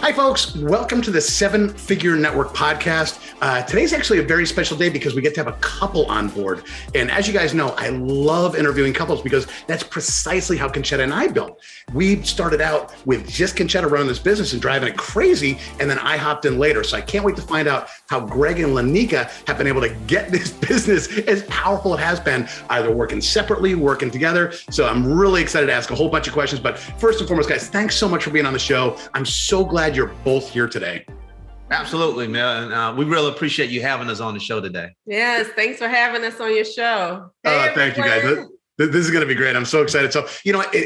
Hi, folks. Welcome to the Seven Figure Network podcast. Today's actually a very special day because we get to have a couple on board. And as you guys know, I love interviewing couples because that's precisely how Conchetta and I built. We started out with just Conchetta running this business and driving it crazy, and then I hopped in later. So I can't wait to find out how Gregg and Lenika have been able to get this business as powerful as it has been, either working separately, working together. So I'm really excited to ask a whole bunch of questions. But first and foremost, guys, thanks so much for being on the show. I'm so glad you're both here today. Absolutely, man. And we really appreciate you having us on the show today. Yes, thanks for having us on your show. Thank you, guys. This is going to be great. I'm so excited. So,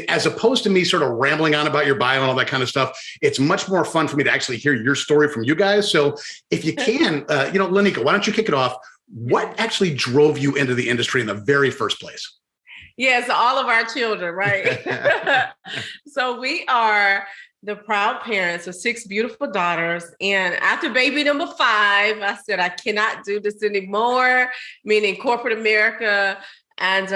as opposed to me sort of rambling on about your bio and all that kind of stuff, it's much more fun for me to actually hear your story from you guys. So if you can, Lenika, why don't you kick it off? What actually drove you into the industry in the very first place? Yes, all of our children, right? So we are the proud parents of 6 beautiful daughters. And after baby number 5, I said, I cannot do this anymore, meaning corporate America and,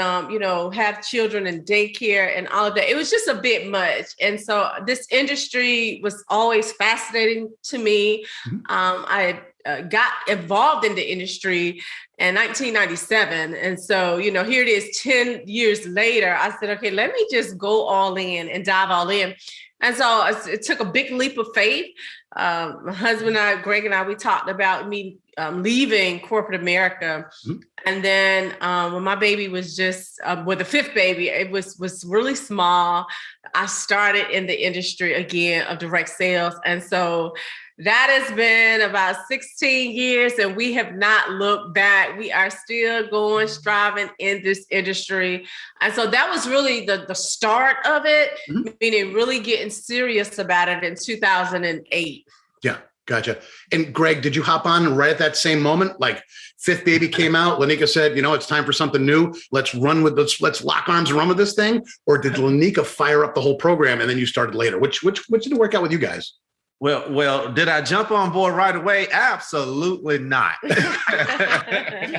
have children in daycare and all of that. It was just a bit much. And so this industry was always fascinating to me. I got involved in the industry in 1997. And so, here it is 10 years later. I said, okay, let me just go all in and dive all in. And so it took a big leap of faith. My husband and I, Gregg and I, we talked about me leaving corporate America. Mm-hmm. And then when my baby was just, with the 5th baby, it was really small. I started in the industry again of direct sales. And so that has been about 16 years and we have not looked back. We are still going, striving in this industry. And so that was really the start of it, mm-hmm. meaning really getting serious about it in 2008. Yeah, gotcha. And Gregg, did you hop on right at that same moment? Like 5th baby came out, Lenika said, it's time for something new. Let's run with this. Let's lock arms and run with this thing. Or did Lenika fire up the whole program and then you started later? Which did work out with you guys? Well, did I jump on board right away? Absolutely not.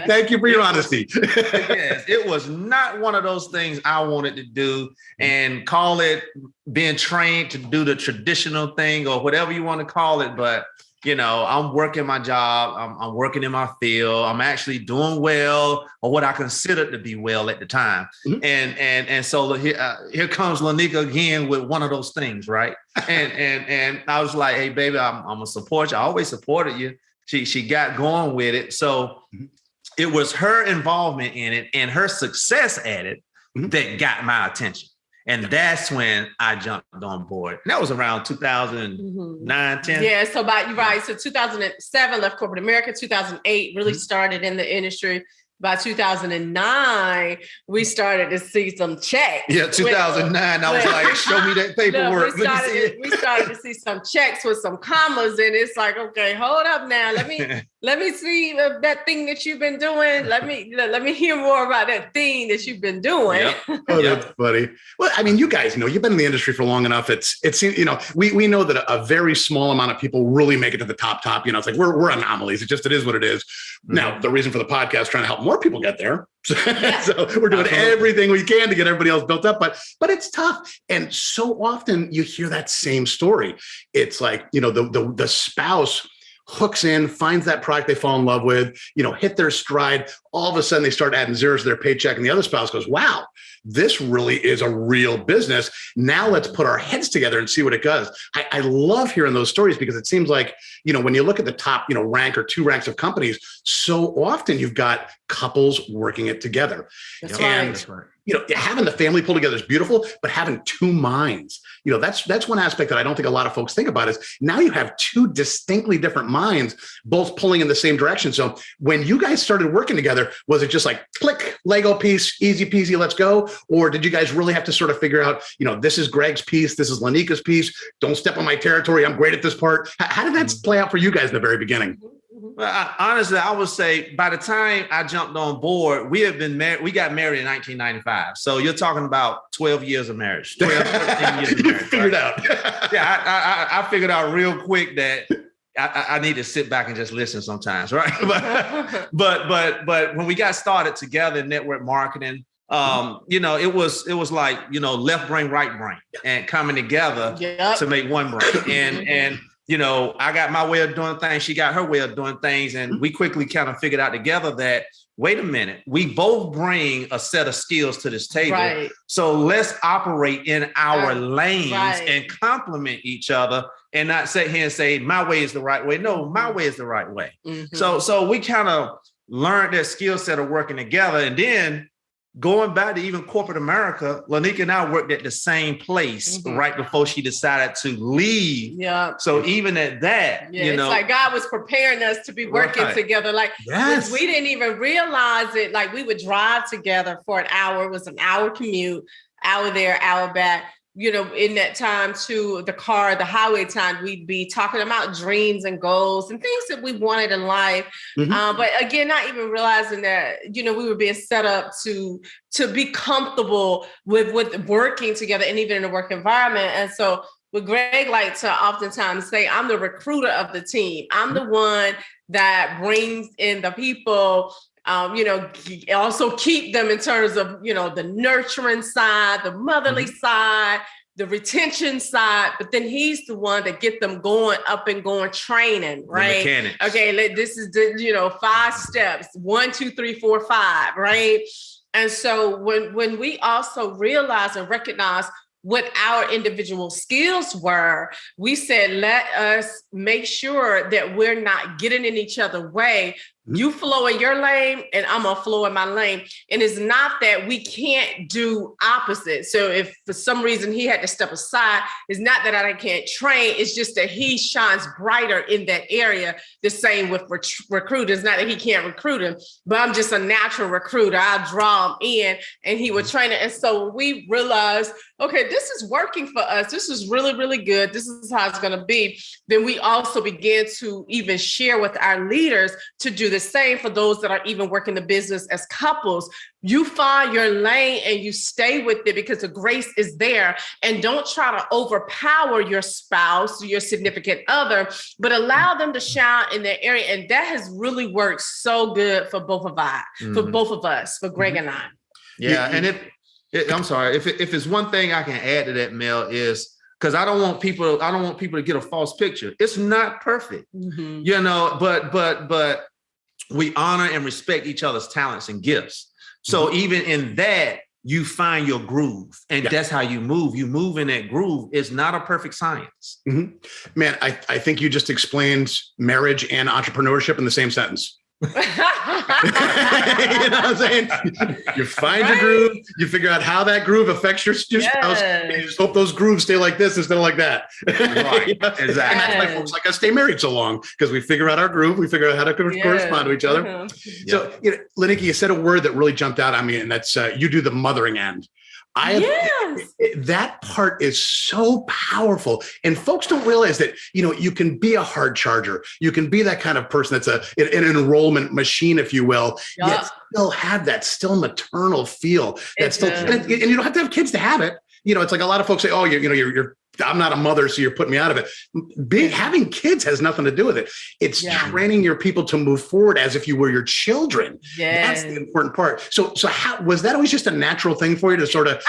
Thank you for your honesty. Yes, it was not one of those things I wanted to do and call it being trained to do the traditional thing or whatever you want to call it. But, I'm working my job. I'm working in my field. I'm actually doing well or what I considered to be well at the time. Mm-hmm. And so here comes Lenika again with one of those things, right? And I was like, hey, baby, I'm going to support you. I always supported you. She got going with it. So it was her involvement in it and her success at it that got my attention. And that's when I jumped on board. And that was around 2009, 10. Yeah, so you're right. So 2007, left corporate America. 2008, really started in the industry. By 2009, we started to see some checks. Yeah, 2009, I was like, show me that paperwork. We started to see some checks with some commas, and it's like, okay, hold up now. Let me see that thing that you've been doing. Let me hear more about that thing that you've been doing. Yep. Oh, that's funny. Well, I mean, you guys know, you've been in the industry for long enough. It's we know that a very small amount of people really make it to the top. It's like we're anomalies. It is what it is. Mm-hmm. Now, the reason for the podcast is trying to help more people get there. So we're doing everything we can to get everybody else built up, but it's tough. And so often you hear that same story. It's like, the spouse hooks in, finds that product they fall in love with, hit their stride. All of a sudden they start adding zeros to their paycheck and the other spouse goes, wow, this really is a real business. Now let's put our heads together and see what it does. I love hearing those stories because it seems like, when you look at the top, rank or 2 ranks of companies, so often you've got couples working it together. That's right. Having the family pull together is beautiful, but having 2 minds, that's one aspect that I don't think a lot of folks think about is now you have 2 distinctly different minds, both pulling in the same direction. So when you guys started working together, was it just like click, Lego piece, easy peasy, let's go? Or did you guys really have to sort of figure out, this is Gregg's piece, this is Lenika's piece, don't step on my territory, I'm great at this part. How did that play out for you guys in the very beginning? Well, honestly, I would say by the time I jumped on board, we have been married. We got married in 1995. So you're talking about 12 years of marriage, 12, 13 years of marriage. Figured out. Yeah, I figured out real quick that I need to sit back and just listen sometimes, right? But when we got started together in network marketing, it was like, left brain, right brain, and coming together to make one brain. And I got my way of doing things. She got her way of doing things. And we quickly kind of figured out together that, wait a minute, we both bring a set of skills to this table. Right. So let's operate in our lanes right. and complement each other and not sit here and say, my way is the right way. No, my way is the right way. Mm-hmm. So we kind of learned that skill set of working together. And then going back to even corporate America, Lenika and I worked at the same place right before she decided to leave. Yeah. So even at that, it's like God was preparing us to be working together. Like we didn't even realize it. Like we would drive together for an hour. It was an hour commute, hour there, hour back. In that time to the highway time, we'd be talking about dreams and goals and things that we wanted in life. But again, not even realizing that, we were being set up to be comfortable with working together and even in a work environment. And so what Gregg likes to oftentimes say, I'm the recruiter of the team. I'm the one that brings in the people, also keep them in terms of, the nurturing side, the motherly side, the retention side, but then he's the one that get them going up and going training, right? The mechanics. Okay, this is the, 5 steps, 1, 2, 3, 4, 5, right? And so when we also realize and recognize what our individual skills were, we said, let us make sure that we're not getting in each other's way. You flow in your lane and I'm gonna flow in my lane. And it's not that we can't do opposite. So if for some reason he had to step aside, it's not that I can't train. It's just that he shines brighter in that area. The same with recruiters, not that he can't recruit him, but I'm just a natural recruiter. I draw him in and he would train it. And so we realized, okay, this is working for us. This is really, really good. This is how it's gonna be. Then we also began to even share with our leaders to do the same for those that are even working the business as couples. You find your lane and you stay with it because the grace is there. And don't try to overpower your spouse, your significant other, but allow them to shine in their area. And that has really worked so good for both of us, for Gregg and I. Yeah. And I'm sorry, if it's one thing I can add to that, Mel, is because I don't want people to get a false picture. It's not perfect, but we honor and respect each other's talents and gifts. So even in that, you find your groove, and that's how you move. You move in that groove. It's not a perfect science. Man, I think you just explained marriage and entrepreneurship in the same sentence. You know what I'm saying? You find your groove, you figure out how that groove affects your spouse, and you just hope those grooves stay like this instead of like that. Right. Exactly. And that's why folks like us stay married so long, because we figure out our groove, we figure out how to correspond to each other. So, Lenika, you said a word that really jumped out on me, and that's you do the mothering end. That part is so powerful. And folks don't realize that, you can be a hard charger. You can be that kind of person that's an enrollment machine, if you will, yet still have that still maternal feel. And you don't have to have kids to have it. It's like a lot of folks say, oh, I'm not a mother, so you're putting me out of it. Having kids has nothing to do with it. It's training your people to move forward as if you were your children. That's the important part. So how was that always just a natural thing for you to sort of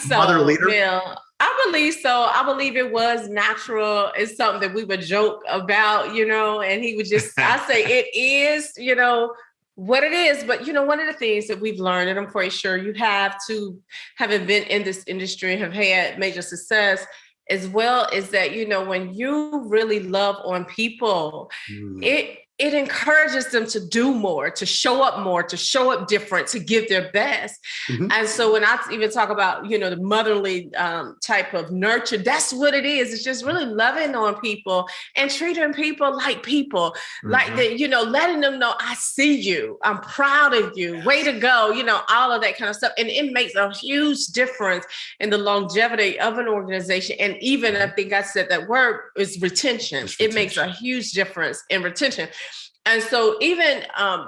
mother leader? Bill. I believe so. I believe it was natural. It's something that we would joke about, and he would just, I say it is, what it is. But, one of the things that we've learned, and I'm pretty sure you have to, having been in this industry, have had major success, as well, is that, when you really love on people, it encourages them to do more, to show up different, to give their best. And so when I even talk about, the motherly type of nurture, that's what it is. It's just really loving on people and treating people, like that, letting them know, I see you, I'm proud of you, way to go, all of that kind of stuff. And it makes a huge difference in the longevity of an organization. And even, I think I said that word is retention. It makes a huge difference in retention. And so even,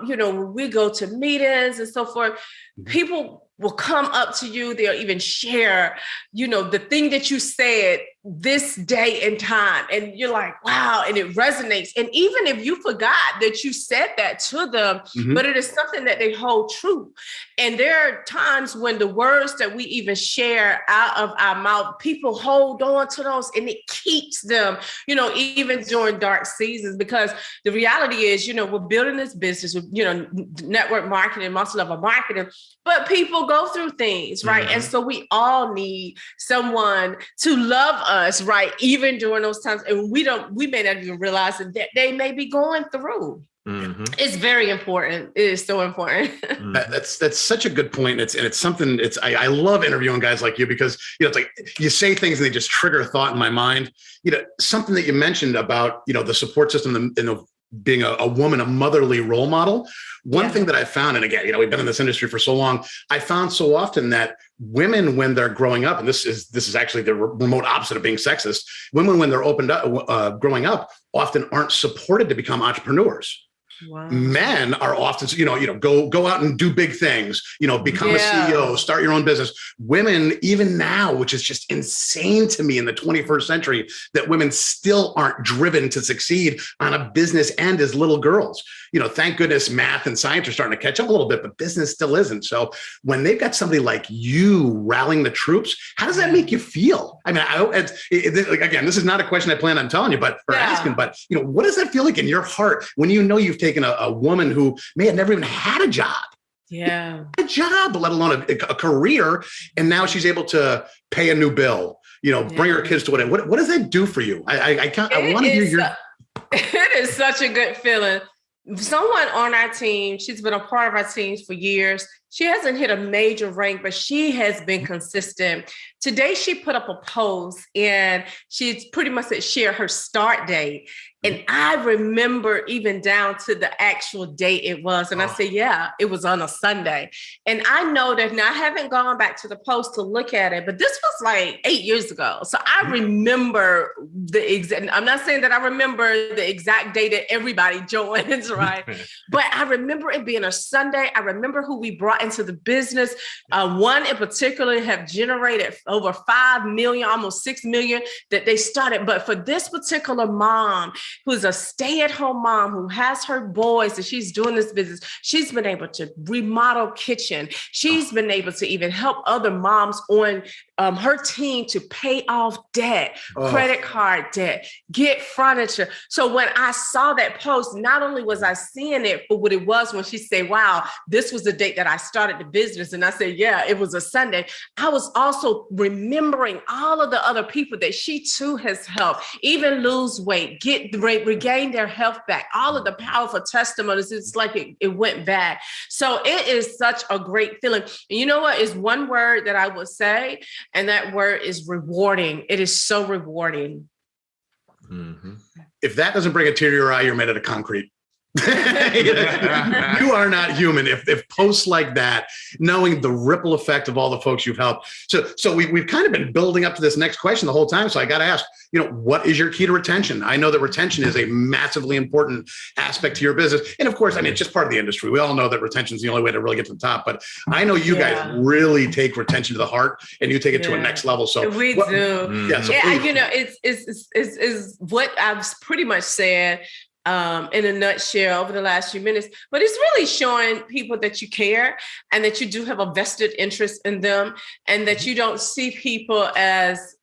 when we go to meetings and so forth, people will come up to you. They'll even share, the thing that you said, this day and time, and you're like, wow, and it resonates. And even if you forgot that you said that to them, but it is something that they hold true. And there are times when the words that we even share out of our mouth, people hold on to those, and it keeps them, even during dark seasons, because the reality is, we're building this business with, network marketing, multi-level marketing, but people go through things, right? And so we all need someone to love us, right? Even during those times. And we may not even realize that they may be going through. It's very important. It is so important. That's such a good point. It's something. I love interviewing guys like you, because it's like you say things and they just trigger a thought in my mind. Something that you mentioned about the support system and being a woman, a motherly role model. One thing that I found, and again, we've been in this industry for so long, I found so often that women, when they're growing up, and this is actually the remote opposite of being sexist, women, when they're opened up, growing up, often aren't supported to become entrepreneurs. Wow. Men are often, go out and do big things, become a CEO, start your own business. Women, even now, which is just insane to me in the 21st century, that women still aren't driven to succeed on a business end as little girls. Thank goodness math and science are starting to catch up a little bit, but business still isn't. So when they've got somebody like you rallying the troops, how does that make you feel? I mean, again, this is not a question I plan on telling you, asking, but what does that feel like in your heart when you've taken a woman who may have never even had a job, let alone a career, and now she's able to pay a new bill, bring her kids to what does that do for you? I want to hear your. It is such a good feeling. Someone on our team, she's been a part of our teams for years. She hasn't hit a major rank, but she has been consistent. Today, she put up a post, and she's pretty much shared her start date. And I remember even down to the actual date it was. And I said, it was on a Sunday. And I know that now I haven't gone back to the post to look at it, but this was like 8 years ago. So I remember I'm not saying that I remember the exact date that everybody joins, right? But I remember it being a Sunday. I remember who we brought into the business. One in particular have generated over 5 million, almost 6 million that they started. But for this particular mom, who's a stay-at-home mom who has her boys and she's doing this business, she's been able to remodel kitchen. She's been able to even help other moms on her team to pay off debt, credit card debt, get furniture. So when I saw that post, not only was I seeing it for what it was when she said, wow, this was the date that I started the business. And I said, it was a Sunday. I was also remembering all of the other people that she too has helped, even lose weight, regain their health back, all of the powerful testimonies. It's like it went back. So it is such a great feeling. And you know what is one word that I would say? And that word is rewarding. It is so rewarding. If that doesn't bring a tear to your eye, you're made out of concrete. You are not human. If posts like that, knowing the ripple effect of all the folks you've helped. So we've kind of been building up to this next question the whole time. So I got to ask, what is your key to retention? I know that retention is a massively important aspect to your business. And of course, it's just part of the industry. We all know that retention is the only way to really get to the top, but I know you guys really take retention to the heart and you take it to a next level. So we do. Yeah. So it's what I've pretty much said in a nutshell over the last few minutes, but it's really showing people that you care and that you do have a vested interest in them and that you don't see people as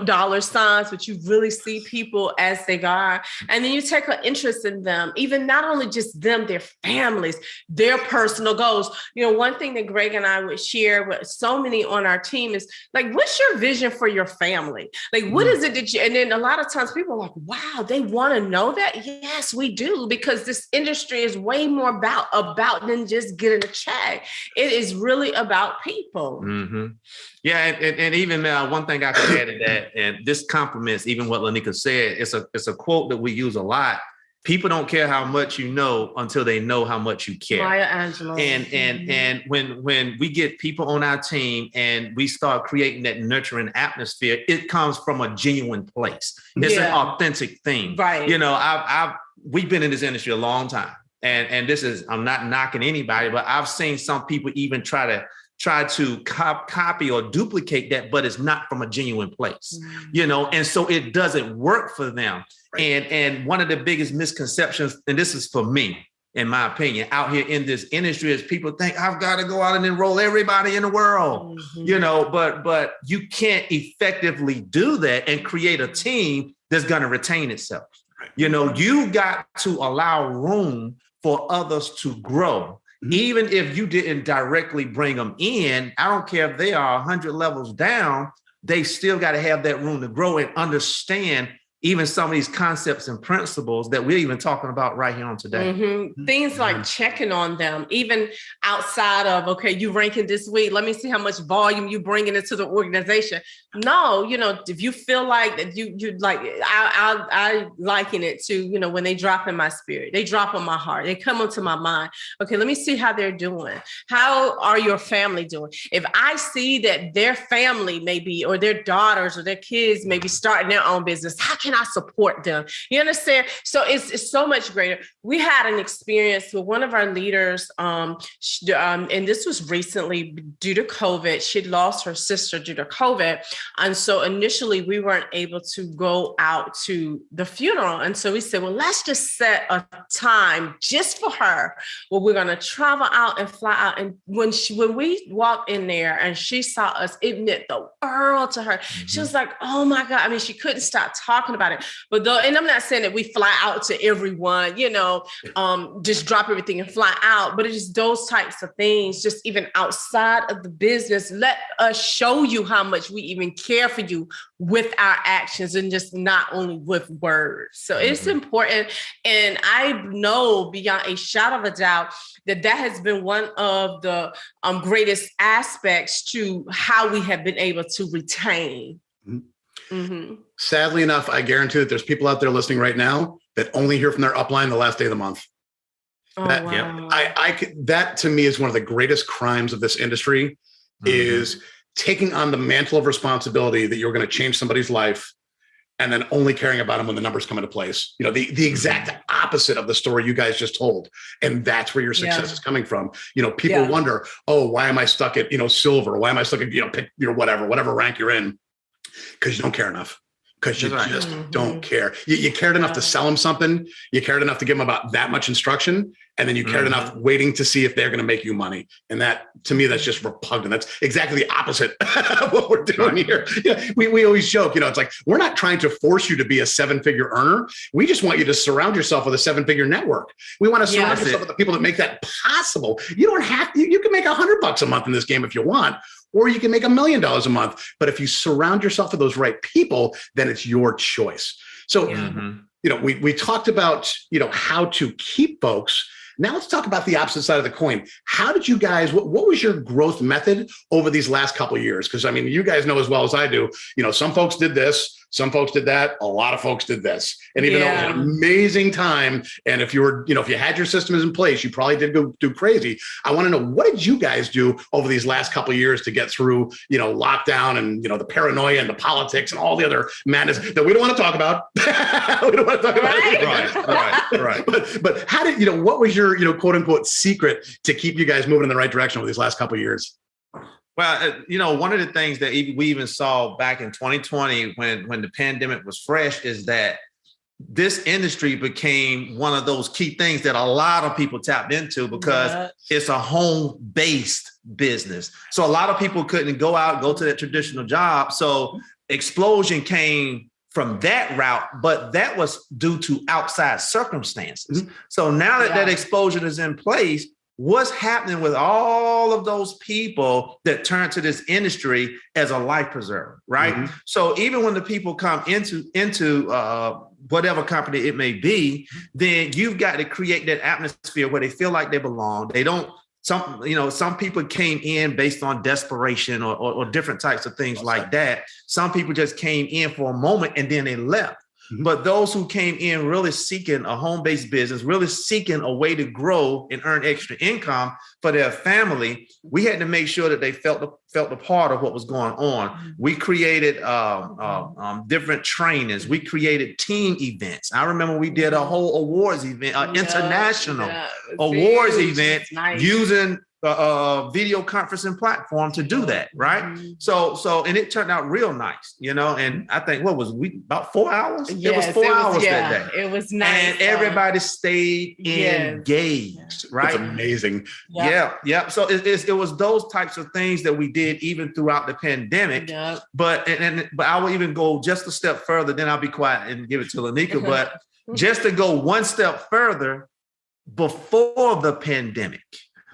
dollar signs, but you really see people as they are. And then you take an interest in them, even not only just them, their families, their personal goals. One thing that Gregg and I would share with so many on our team is like, what's your vision for your family? Like, what is it that and then a lot of times people are like, wow, they want to know that. Yes, we do, because this industry is way more about than just getting a check. It is really about people. Yeah, and even one thing I could add to that, and this complements even what Lenika said. It's a quote that we use a lot. People don't care how much you know until they know how much you care. Maya Angelou. And when we get people on our team and we start creating that nurturing atmosphere, it comes from a genuine place. It's an authentic thing. Right. We've been in this industry a long time. And this is, I'm not knocking anybody, but I've seen some people even try to try to copy or duplicate that, but it's not from a genuine place, you know, and so it doesn't work for them. Right. And one of the biggest misconceptions, and this is for me, in my opinion, out here in this industry, is people think I've got to go out and enroll everybody in the world, you know, but you can't effectively do that and create a team that's going to retain itself. You know, you've got to allow room for others to grow. Even if you didn't directly bring them in, I don't care if they are 100 levels down, they still got to have that room to grow and understand even some of these concepts and principles that we're even talking about right here on today. Things like checking on them, even outside of, okay, you ranking this week, let me see how much volume you bringing into the organization. No, you know, if you feel like that you like, I liken it to, you know, when they drop in my spirit, they drop on my heart, they come onto my mind. Okay, let me see how they're doing. How are your family doing? If I see that their family maybe, or their daughters or their kids may be starting their own business, how can I support them? You understand? So it's so much greater. We had an experience with one of our leaders, and this was recently due to COVID. She'd lost her sister due to COVID. And so initially we weren't able to go out to the funeral. And so we said, well, let's just set a time just for her where we're going to travel out and fly out. And when we walked in there and she saw us, it meant the world to her. She was like, oh my God. I mean, she couldn't stop talking about it. But though, and I'm not saying that we fly out to everyone, you know, just drop everything and fly out, but it's just those types of things, just even outside of the business, let us show you how much we even care for you with our actions and just not only with words. So it's important. And I know beyond a shadow of a doubt that has been one of the greatest aspects to how we have been able to retain. Sadly enough, I guarantee that there's people out there listening right now that only hear from their upline the last day of the month. That to me is one of the greatest crimes of this industry, is taking on the mantle of responsibility that you're going to change somebody's life and then only caring about them when the numbers come into place. You know, the exact opposite of the story you guys just told. And that's where your success is coming from. You know, people wonder, oh, why am I stuck at, you know, silver? Why am I stuck at, you know, pick your whatever rank you're in? Because you don't care enough. Because you just don't care. You cared enough to sell them something. You cared enough to give them about that much instruction. And then you cared enough waiting to see if they're going to make you money. And that, to me, that's just repugnant. That's exactly the opposite of what we're doing here. Yeah, we always joke, you know, it's like, we're not trying to force you to be a 7-figure earner. We just want you to surround yourself with a 7-figure network. We want to surround yourself with the people that make that possible. You don't have to, you can make $100 a month in this game if you want, or you can make $1 million a month. But if you surround yourself with those right people, then it's your choice. So, you know, we talked about, you know, how to keep folks. Now let's talk about the opposite side of the coin. How did you guys, what was your growth method over these last couple of years? Because I mean, you guys know as well as I do, you know, some folks did this, some folks did that, a lot of folks did this. And even though it was an amazing time, and if you were, you know, if you had your systems in place, you probably did go do crazy. I want to know, what did you guys do over these last couple of years to get through, you know, lockdown and, you know, the paranoia and the politics and all the other madness that we don't want to talk about. We don't want to talk about it. Right. But how did, you know, what was your, you know, quote unquote secret to keep you guys moving in the right direction over these last couple of years? Well, you know, one of the things that we even saw back in 2020 when the pandemic was fresh is that this industry became one of those key things that a lot of people tapped into because it's a home-based business. So a lot of people couldn't go to that traditional job. So explosion came from that route, but that was due to outside circumstances. So now that explosion is in place, what's happening with all of those people that turn to this industry as a life preserver, right? So even when the people come into whatever company it may be, then you've got to create that atmosphere where they feel like they belong. They don't, some people came in based on desperation or different types of things like that. Some people just came in for a moment and then they left. But those who came in really seeking a home-based business, really seeking a way to grow and earn extra income for their family, we had to make sure that they felt a part of what was going on. We created different trainings. We created team events. I remember we did a whole awards event, international awards event, using video conferencing platform to do that, right? Mm-hmm. So, and it turned out real nice, and I think, what was we about 4 hours? Yes, it was 4 hours that day. It was nice. And everybody stayed engaged, right? That's amazing. Yep. Yeah. So it was those types of things that we did even throughout the pandemic. Yep. But I will even go just a step further, then I'll be quiet and give it to Lenika. But just to go one step further, before the pandemic,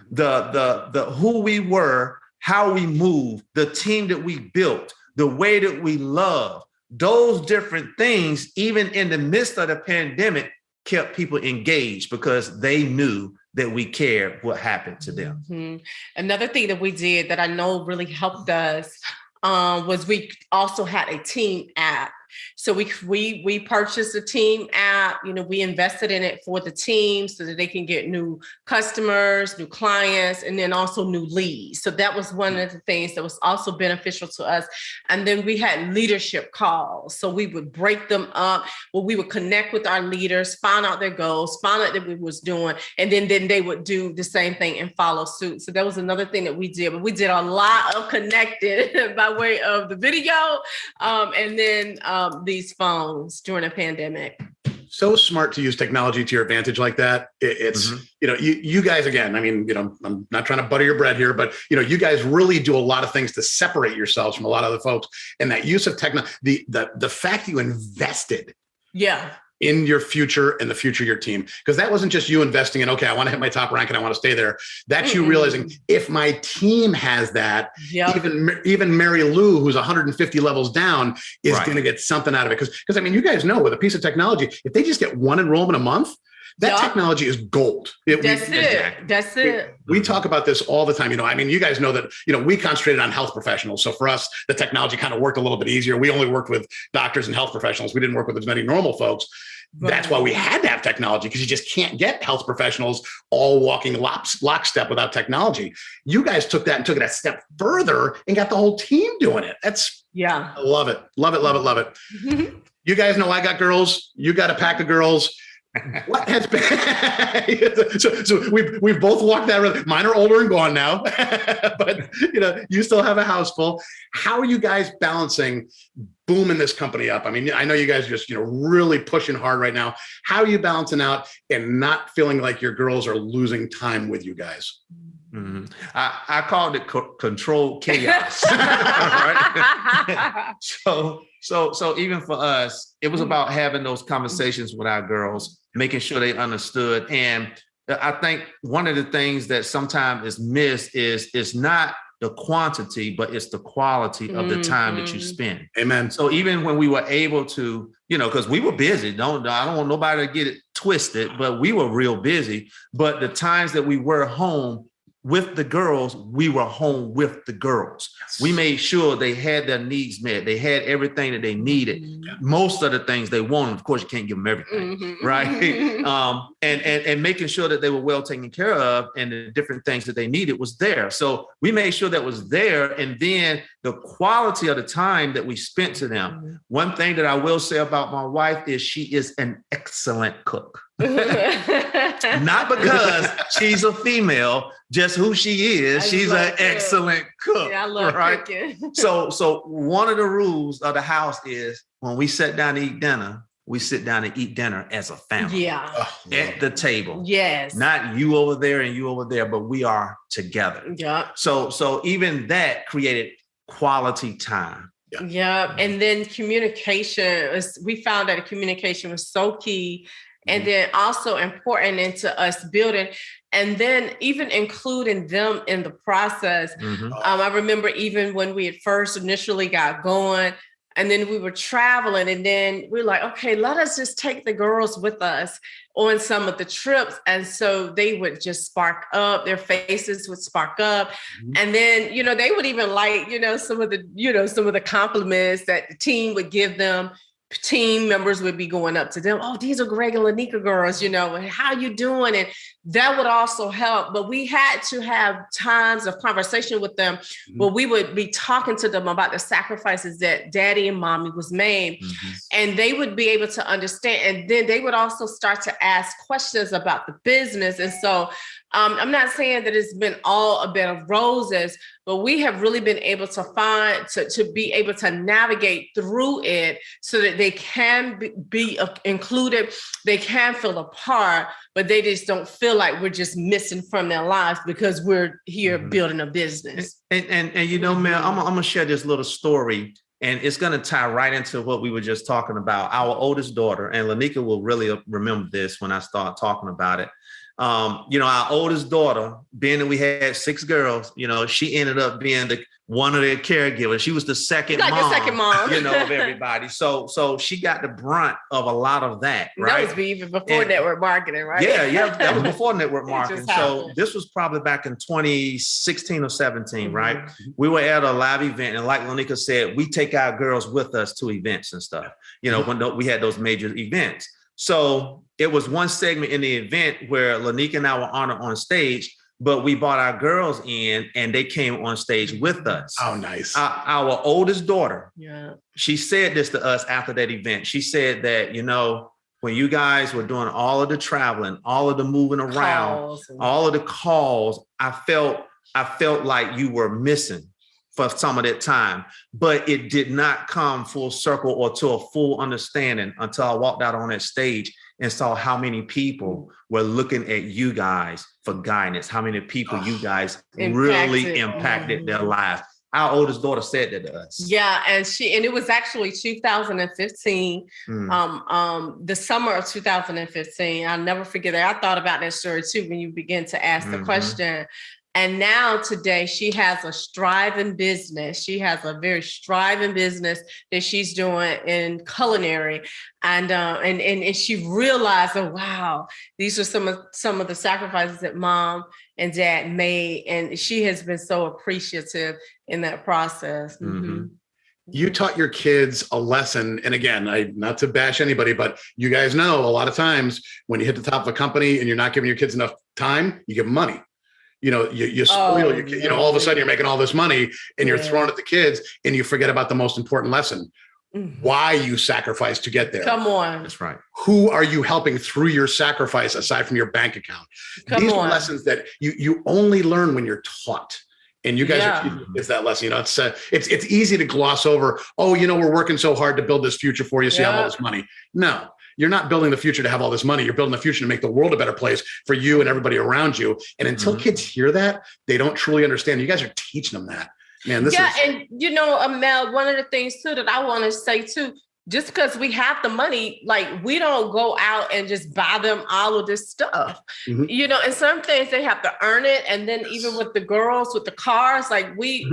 the who we were, how we moved, the team that we built, the way that we love, those different things, even in the midst of the pandemic, kept people engaged because they knew that we cared what happened to them. Mm-hmm. Another thing that we did that I know really helped us was we also had a team app. So we purchased a team app, we invested in it for the team so that they can get new customers, new clients, and then also new leads. So that was one of the things that was also beneficial to us. And then we had leadership calls. So we would break them up, where we would connect with our leaders, find out their goals, find out that we was doing, and then they would do the same thing and follow suit. So that was another thing that we did. But we did a lot of connecting by way of the video, and then these phones during a pandemic. So smart to use technology to your advantage like that. It's, you guys, again, I mean, I'm not trying to butter your bread here, but, you guys really do a lot of things to separate yourselves from a lot of other folks. And that use of technology, the fact you invested in your future and the future of your team, because that wasn't just you investing in, okay, I want to hit my top rank and I want to stay there. That's you realizing, if my team has that, even Mary Lou, who's 150 levels down, is going to get something out of it. Because I mean, you guys know, with a piece of technology, if they just get one enrollment a month, that technology is gold. That's it. We talk about this all the time. I mean, you guys know that, we concentrated on health professionals. So for us, the technology kind of worked a little bit easier. We only worked with doctors and health professionals. We didn't work with as many normal folks. Right. That's why we had to have technology, because you just can't get health professionals all walking lockstep without technology. You guys took that and took it a step further and got the whole team doing it. I love it. Love it, love it, love it. You guys know I got girls. You got a pack of girls. What has been so we've both walked that road. Mine are older and gone now, but you still have a house full. How are you guys balancing booming this company up? I mean, I know you guys just really pushing hard right now. How are you balancing out and not feeling like your girls are losing time with you guys? Mm-hmm. I called it controlled chaos. So even for us, it was about having those conversations with our girls, making sure they understood. And I think one of the things that sometimes is missed is not the quantity, but it's the quality of the time that you spend. Amen. So even when we were able to, because we were busy, I don't want nobody to get it twisted, but we were real busy. But the times that we were home with the girls, we were home with the girls. Yes. We made sure they had their needs met. They had everything that they needed. Yeah. Most of the things they wanted. Of course, you can't give them everything, right? And making sure that they were well taken care of and the different things that they needed was there. So we made sure that was there. And then the quality of the time that we spent to them. One thing that I will say about my wife is she is an excellent cook. Not because she's a female, just who she is. She's an excellent cook. Yeah, I love cooking. So one of the rules of the house is when we sit down to eat dinner, we sit down and eat dinner as a family. Yeah. At the table. Yes. Not you over there and you over there, but we are together. Yeah. So even that created quality time. Yeah. And then communication, we found that communication was so key. And then also important into us building, and then even including them in the process. I remember even when we had first initially got going, and then we were traveling, and then we were like, okay, let us just take the girls with us on some of the trips. And so they would just spark up, their faces would spark up. And then, they would even like, some of the compliments that the team would give them. Team members would be going up to them. Oh, these are Gregg and Lenika girls, how you doing? And that would also help. But we had to have times of conversation with them where we would be talking to them about the sacrifices that daddy and mommy was made. And they would be able to understand. And then they would also start to ask questions about the business. And so I'm not saying that it's been all a bed of roses, but we have really been able to to be able to navigate through it so that they can be included, they can feel a part, but they just don't feel like we're just missing from their lives because we're here building a business. And you know, Mel, I'm gonna share this little story, and it's gonna tie right into what we were just talking about. Our oldest daughter, and Lenika will really remember this when I start talking about it. You know, our oldest daughter, being that we had 6 girls, you know, she ended up being one of their caregivers. She was the second mom, you know, of everybody. So she got the brunt of a lot of that, right? That was even before network marketing, right? Yeah, that was before network marketing. So this was probably back in 2016 or 17, right? We were at a live event, and like Lenika said, we take our girls with us to events and stuff, you know, when we had those major events. So it was one segment in the event where Lenika and I were honored on stage, but we brought our girls in and they came on stage with us. Oh, nice. Our oldest daughter, she said this to us after that event. She said that, you know, when you guys were doing all of the traveling, all of the moving around, all of the calls, I felt like you were missing for some of that time, but it did not come full circle or to a full understanding until I walked out on that stage and saw how many people were looking at you guys for guidance, how many people you guys really impacted their lives. Our oldest daughter said that to us. Yeah, and it was actually 2015, the summer of 2015. I'll never forget that. I thought about that story too when you begin to ask the question. And now today she has a striving business. She has a very striving business that she's doing in culinary. And she realized, oh, wow, these are some of the sacrifices that mom and dad made. And she has been so appreciative in that process. You taught your kids a lesson. And again, not to bash anybody, but you guys know a lot of times when you hit the top of a company and you're not giving your kids enough time, you give them money. You know, you spoil your kid, you know, all of a sudden you're making all this money and you're throwing at the kids and you forget about the most important lesson, why you sacrifice to get there. Come on. That's right. Who are you helping through your sacrifice aside from your bank account? These are lessons that you only learn when you're taught. And you guys are teaching kids that lesson. You know, it's easy to gloss over. Oh, you know, we're working so hard to build this future for you. So you have all this money. No, you're not building the future to have all this money. You're building the future to make the world a better place for you and everybody around you. And until kids hear that, they don't truly understand. You guys are teaching them that. Man, and you know, Mel, one of the things too that I want to say too, just because we have the money, like we don't go out and just buy them all of this stuff, you know, and some things they have to earn it. And then even with the girls, with the cars, like we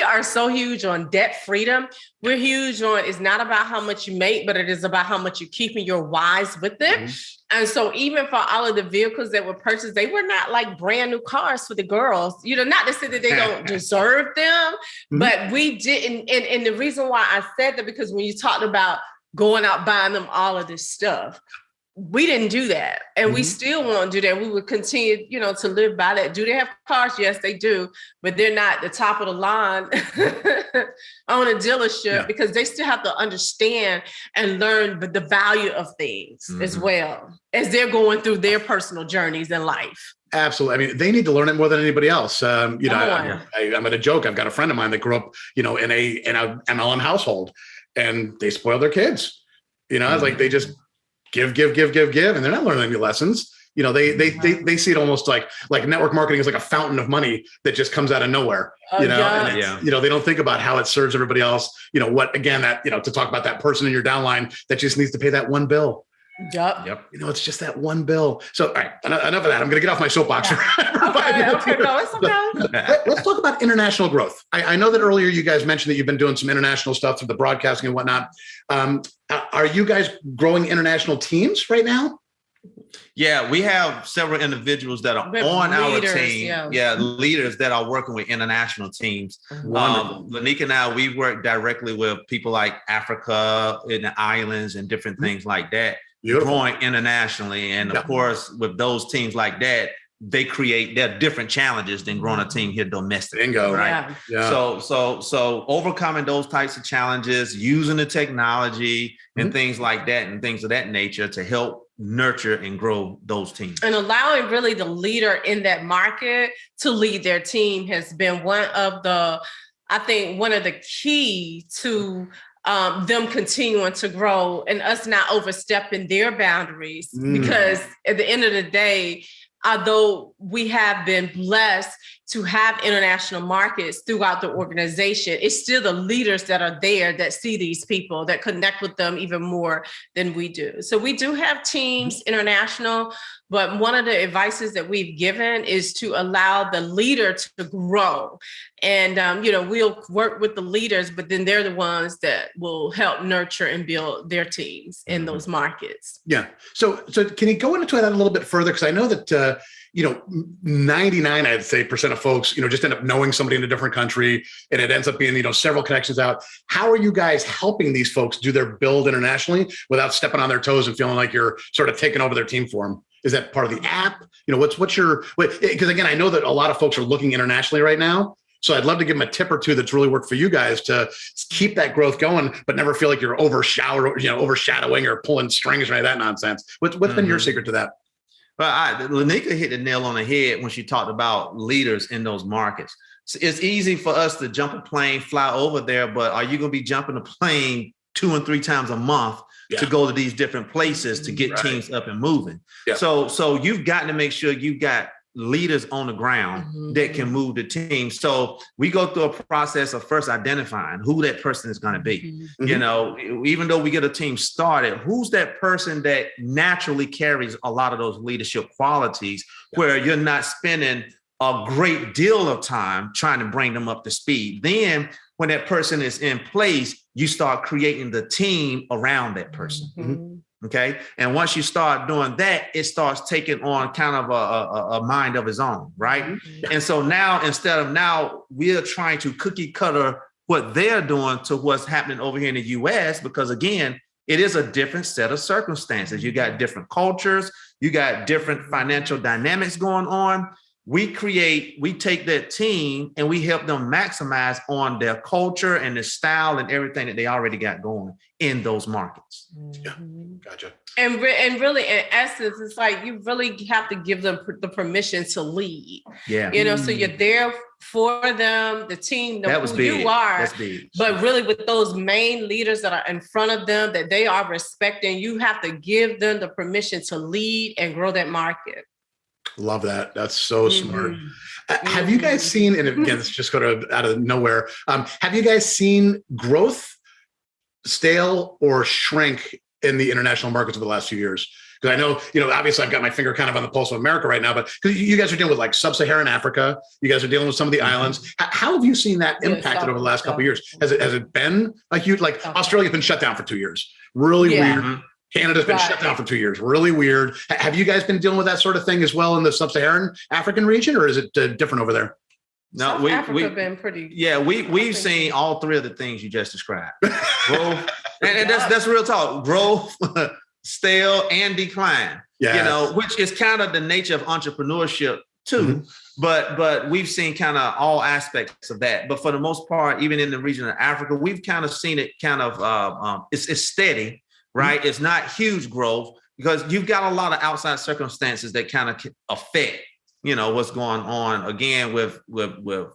are so huge on debt freedom. We're huge on, it's not about how much you make, but it is about how much you keep in your wise with it. And so even for all of the vehicles that were purchased, they were not like brand new cars for the girls, you know, not to say that they don't deserve them, but we didn't. And the reason why I said that, because when you talked about going out buying them all of this stuff, we didn't do that. And we still won't do that. We would continue, you know, to live by that. Do they have cars? Yes, they do. But they're not the top of the line on a dealership because they still have to understand and learn the value of things as well as they're going through their personal journeys in life. Absolutely. I mean, they need to learn it more than anybody else. You know, I'm going to joke. I've got a friend of mine that grew up, you know, in a MLM household, and they spoil their kids. You know, it's like they just give, and they're not learning any lessons. You know, they see it almost like network marketing is like a fountain of money that just comes out of nowhere. You know, and you know, they don't think about how it serves everybody else. You know, what again, that, you know, to talk about that person in your downline that just needs to pay that one bill. Yep. You know, it's just that one bill. So, all right, enough of that. I'm going to get off my soapbox. Okay, no, it's okay. Let's talk about international growth. I know that earlier you guys mentioned that you've been doing some international stuff through the broadcasting and whatnot. Are you guys growing international teams right now? Yeah, we have several individuals that are on our team. Leaders that are working with international teams. Lenika and I, we work directly with people like Africa and the islands and different things like that. Growing internationally. And of course, with those teams like that, they're different challenges than growing a team here domestically. Bingo. Right. So overcoming those types of challenges, using the technology and things like that and things of that nature to help nurture and grow those teams. And allowing really the leader in that market to lead their team has been one of the key to them continuing to grow and us not overstepping their boundaries. Because at the end of the day, although we have been blessed to have international markets throughout the organization, it's still the leaders that are there that see these people, that connect with them even more than we do. So we do have teams international, but one of the advices that we've given is to allow the leader to grow. And, we'll work with the leaders, but then they're the ones that will help nurture and build their teams in those markets. Yeah. So can you go into that a little bit further? Because I know that, 99, I'd say, % of folks, just end up knowing somebody in a different country, and it ends up being, several connections out. How are you guys helping these folks do their build internationally without stepping on their toes and feeling like you're sort of taking over their team for them? Is that part of the app? Because again, I know that a lot of folks are looking internationally right now. So I'd love to give them a tip or two that's really worked for you guys to keep that growth going, but never feel like you're overshadowing or pulling strings or any of that nonsense. What's been your secret to that? Well, Lenika hit the nail on the head when she talked about leaders in those markets. So it's easy for us to jump a plane, fly over there, but are you going to be jumping a plane 2 and 3 times a month to go to these different places to get teams up and moving? Yeah. So you've got to make sure you've got leaders on the ground that can move the team. So we go through a process of first identifying who that person is going to be. Even though we get a team started, who's that person that naturally carries a lot of those leadership qualities where you're not spending a great deal of time trying to bring them up to speed. Then when that person is in place, you start creating the team around that person. Okay. And once you start doing that, it starts taking on kind of a mind of its own. Right. And so now we're trying to cookie cutter what they're doing to what's happening over here in the US, because again, it is a different set of circumstances. You got different cultures, you got different financial dynamics going on. We take that team and we help them maximize on their culture and the style and everything that they already got going in those markets. Yeah, gotcha. And really, in essence, it's like you really have to give them the permission to lead. Yeah. So you're there for them, the team, who you are. That's big. But really, with those main leaders that are in front of them, that they are respecting, you have to give them the permission to lead and grow that market. Love that. That's so smart. Have you guys seen, and again, it's just out of nowhere, have you guys seen growth stale or shrink in the international markets over the last few years? Because I know, obviously I've got my finger kind of on the pulse of America right now, but because you guys are dealing with like sub-Saharan Africa, you guys are dealing with some of the islands. How have you seen that impacted over the last couple of years? Has it been a huge, like Australia's been shut down for 2 years? Really weird. Canada's been shut down for 2 years. Really weird. Have you guys been dealing with that sort of thing as well in the sub-Saharan African region, or is it different over there? No, we've been pretty. Yeah, we've seen all 3 of the things you just described. Growth, and that's real talk. Growth, stale, and decline. Yeah, which is kind of the nature of entrepreneurship too. But we've seen kind of all aspects of that. But for the most part, even in the region of Africa, we've kind of seen it kind of it's steady. Right. It's not huge growth because you've got a lot of outside circumstances that kind of affect, what's going on. Again, with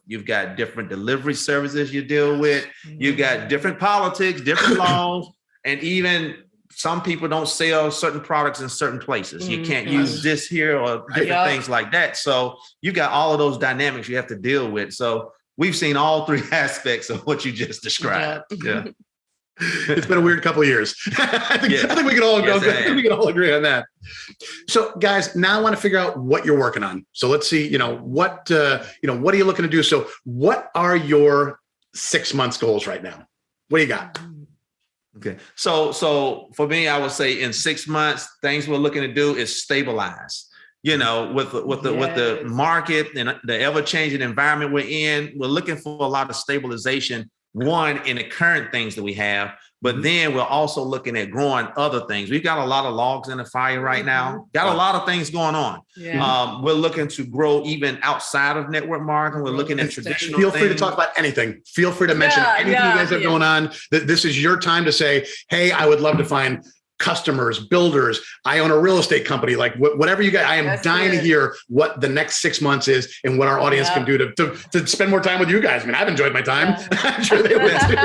you've got different delivery services you deal with. You've got different politics, different laws, and even some people don't sell certain products in certain places. You can't use this here or different things like that. So you got all of those dynamics you have to deal with. So we've seen all 3 aspects of what you just described. Yeah. It's been a weird couple of years. I think we can all we can all agree on that. So guys, now I want to figure out what you're working on. So let's see, what are you looking to do? So what are your 6 months goals right now? What do you got? Okay. So for me, I would say in 6 months, things we're looking to do is stabilize. With the market and the ever-changing environment we're in, we're looking for a lot of stabilization. One, in the current things that we have, but then we're also looking at growing other things. We've got a lot of logs in the fire right now. Got a lot of things going on. Yeah. We're looking to grow even outside of network marketing. We're looking at traditional things. Feel free to talk about anything. Feel free to mention anything you guys have going on. This is your time to say, hey, I would love to find customers, builders. I own a real estate company. Like whatever you got, I am dying to hear what the next 6 months is and what our audience can do to spend more time with you guys. I mean, I've enjoyed my time. I'm sure they would too.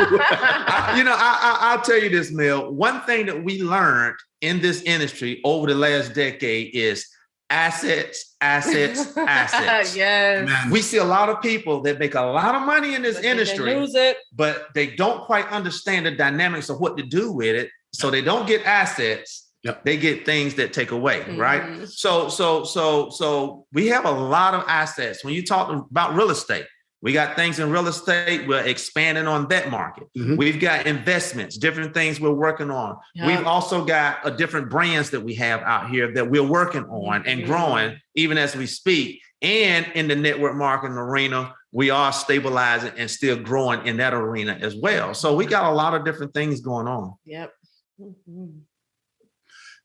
I'll tell you this, Mel. One thing that we learned in this industry over the last decade is assets. Yes. Man. We see a lot of people that make a lot of money in this industry, they lose it, but they don't quite understand the dynamics of what to do with it. So they don't get assets. Yep. They get things that take away, right? So we have a lot of assets. When you talk about real estate, we got things in real estate. We're expanding on that market. We've got investments, different things we're working on. Yep. We've also got different brands that we have out here that we're working on and growing even as we speak. And in the network marketing arena, we are stabilizing and still growing in that arena as well. So we got a lot of different things going on. Yep.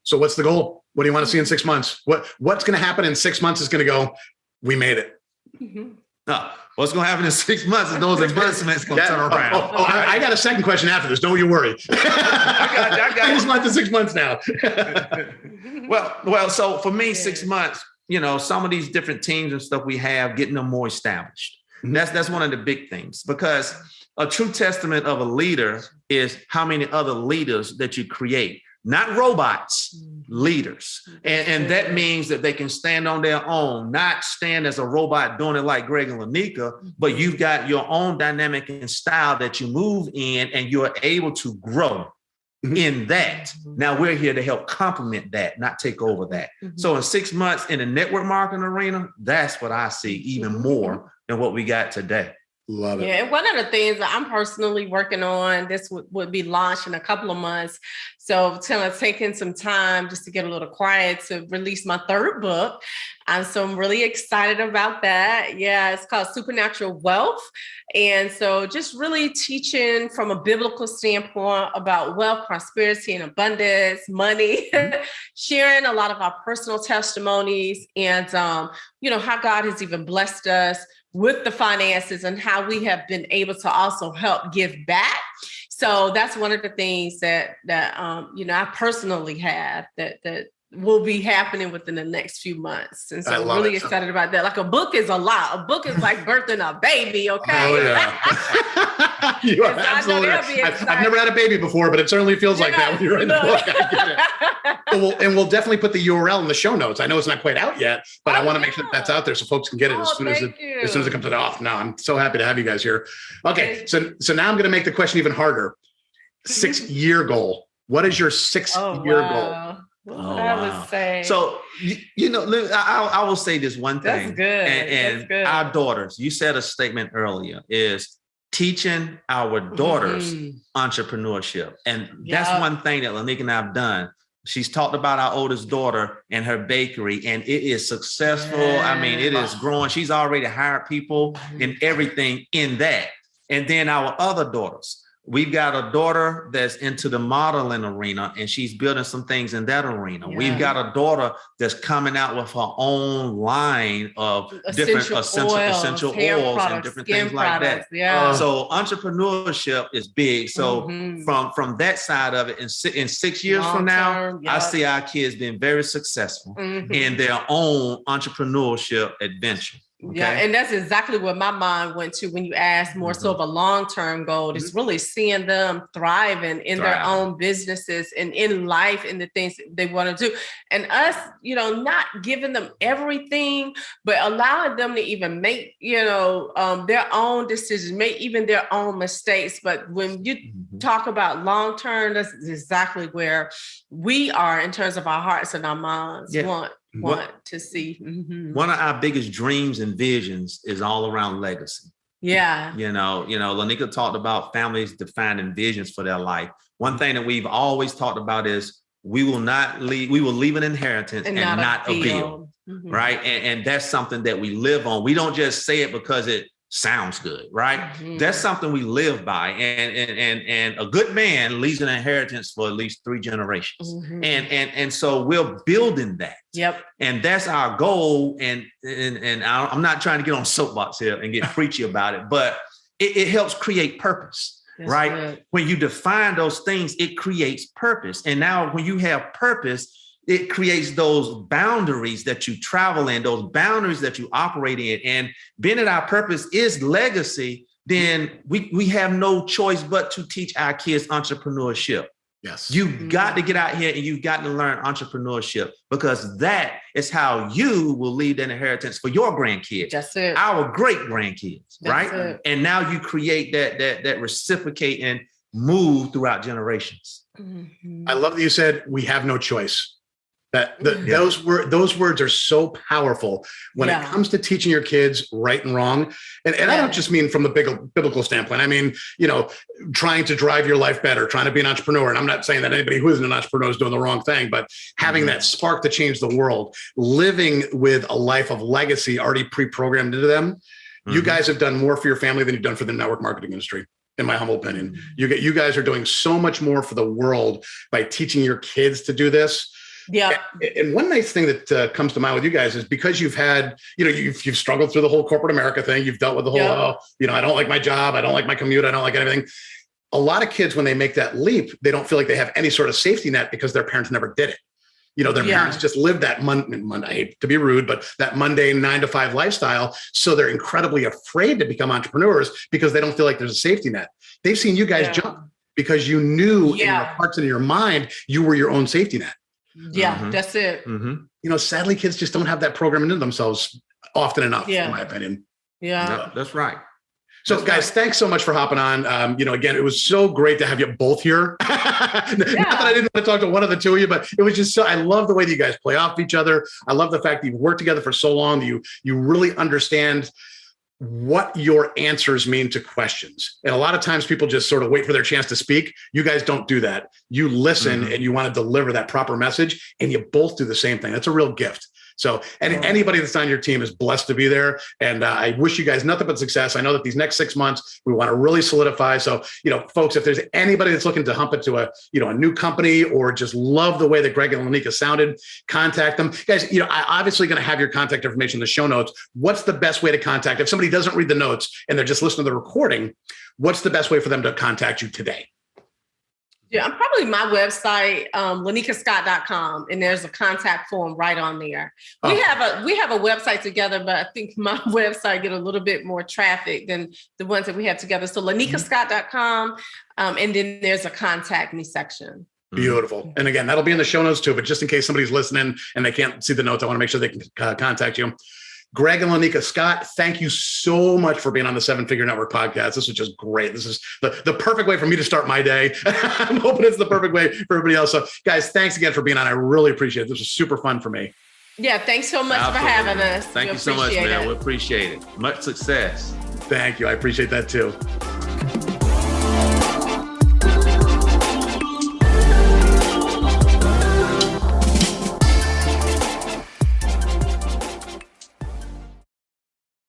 So what's the goal? What do you want to see in 6 months? What's going to happen in 6 months is going to go, we made it. What's going to happen in 6 months is those investments going to turn around. I got a second question after this. Don't you worry. I just want the 6 months now. Well, so for me, 6 months, some of these different teams and stuff we have, getting them more established. That's one of the big things, because a true testament of a leader is how many other leaders that you create. Not robots, leaders. And that means that they can stand on their own, not stand as a robot doing it like Gregg Lenika, but you've got your own dynamic and style that you move in, and you're able to grow in that. Now we're here to help complement that, not take over that. So in 6 months in the network marketing arena, that's what I see even more than what we got today. Love it. Yeah, and one of the things that I'm personally working on, this would be launched in a couple of months. So it's kind of taking some time just to get a little quiet to release my third book. So I'm really excited about that. Yeah, it's called Supernatural Wealth. And so just really teaching from a biblical standpoint about wealth, prosperity, and abundance, money, sharing a lot of our personal testimonies and, how God has even blessed us with the finances and how we have been able to also help give back. So that's one of the things that I personally have that will be happening within the next few months. And so I'm really excited about that. Like a book is a lot. A book is like birthing a baby, okay? Oh, yeah. You are absolutely right. I've never had a baby before, but it certainly feels like that when you're in the book. I get it. We'll definitely put the URL in the show notes. I know it's not quite out yet, but I want to make sure that's out there so folks can get it as soon as it comes off. No, I'm so happy to have you guys here. Okay, so now I'm going to make the question even harder. 6-year goal. What is your 6-year goal? I would say. So, I will say this one thing. That's good. And That's good. Our daughters, you said a statement earlier, is teaching our daughters entrepreneurship. And that's one thing that Lenika and I have done. She's talked about our oldest daughter and her bakery, and it is successful. I mean, it is growing. She's already hired people and everything in that. And then our other daughters. We've got a daughter that's into the modeling arena, and she's building some things in that arena. Yeah. We've got a daughter that's coming out with her own line of different essential oils and different things like that. Yeah. So entrepreneurship is big. So from that side of it, in 6 years from now, I see our kids being very successful in their own entrepreneurship adventure. Okay. Yeah, and that's exactly what my mind went to when you asked more so of a long-term goal. It's really seeing them thriving in their own businesses and in life and the things they want to do. And us, not giving them everything, but allowing them to even make, their own decisions, make even their own mistakes. But when you talk about long-term, that's exactly where we are in terms of our hearts and our minds want to see. One of our biggest dreams and visions is all around legacy. Yeah. Lenika talked about families defining visions for their life. One thing that we've always talked about is we will leave an inheritance and not a bill. Right. And that's something that we live on. We don't just say it because it sounds good, right? That's something we live by. And a good man leaves an inheritance for at least 3 generations. And so we're building that. Yep. And that's our goal. And I'm not trying to get on soapbox here and get preachy about it, but it helps create purpose. right? Good. When you define those things, it creates purpose. And now when you have purpose, it creates those boundaries that you travel in, those boundaries that you operate in. And being that our purpose is legacy, then we have no choice but to teach our kids entrepreneurship. Yes. You've got to get out here and you've got to learn entrepreneurship, because that is how you will leave an inheritance for your grandkids. That's it. Our great grandkids, right? It. And now you create that reciprocate and move throughout generations. Mm-hmm. I love that you said we have no choice. Those words are so powerful when it comes to teaching your kids right and wrong. And I don't just mean from the biblical standpoint. I mean, trying to drive your life better, trying to be an entrepreneur. And I'm not saying that anybody who isn't an entrepreneur is doing the wrong thing, but having that spark to change the world, living with a life of legacy already pre-programmed into them. You guys have done more for your family than you've done for the network marketing industry, in my humble opinion. You guys are doing so much more for the world by teaching your kids to do this. Yeah. And one nice thing that comes to mind with you guys is because you've had, you've struggled through the whole corporate America thing. You've dealt with the whole, I don't like my job. I don't like my commute. I don't like anything. A lot of kids, when they make that leap, they don't feel like they have any sort of safety net because their parents never did it. Their parents just lived that Monday, I hate to be rude, but that mundane 9-to-5 lifestyle. So they're incredibly afraid to become entrepreneurs because they don't feel like there's a safety net. They've seen you guys jump because you knew in your hearts and in your mind, you were your own safety net. Yeah, that's it. Sadly, kids just don't have that program into themselves often enough, in my opinion. Yeah. No, that's right. So guys, thanks so much for hopping on. Again, it was so great to have you both here. Not that I didn't want to talk to one of the two of you, but it was just I love the way that you guys play off each other. I love the fact that you've worked together for so long. You really understand what your answers mean to questions. And a lot of times people just sort of wait for their chance to speak. You guys don't do that. You listen and you want to deliver that proper message, and you both do the same thing. That's a real gift. So, and anybody that's on your team is blessed to be there. And I wish you guys nothing but success. I know that these next 6 months, we want to really solidify. So, folks, if there's anybody that's looking to hump into a new company or just love the way that Gregg and Lenika sounded, contact them. Guys, I'm obviously going to have your contact information in the show notes. What's the best way to contact? If somebody doesn't read the notes and they're just listening to the recording, what's the best way for them to contact you today? Yeah, I'm probably my website, lenikascott.com, and there's a contact form right on there. We have a website together, but I think my website get a little bit more traffic than the ones that we have together. So lenikascott.com, and then there's a contact me section. Beautiful. And again, that'll be in the show notes too, but just in case somebody's listening and they can't see the notes, I want to make sure they can contact you. Gregg and Lenika Scott, thank you so much for being on the 7-Figure Network podcast. This was just great. This is the perfect way for me to start my day. I'm hoping it's the perfect way for everybody else. So guys, thanks again for being on. I really appreciate it. This was super fun for me. Yeah, thanks so much for having us. Thank you so much, man. We appreciate it. Much success. Thank you. I appreciate that too.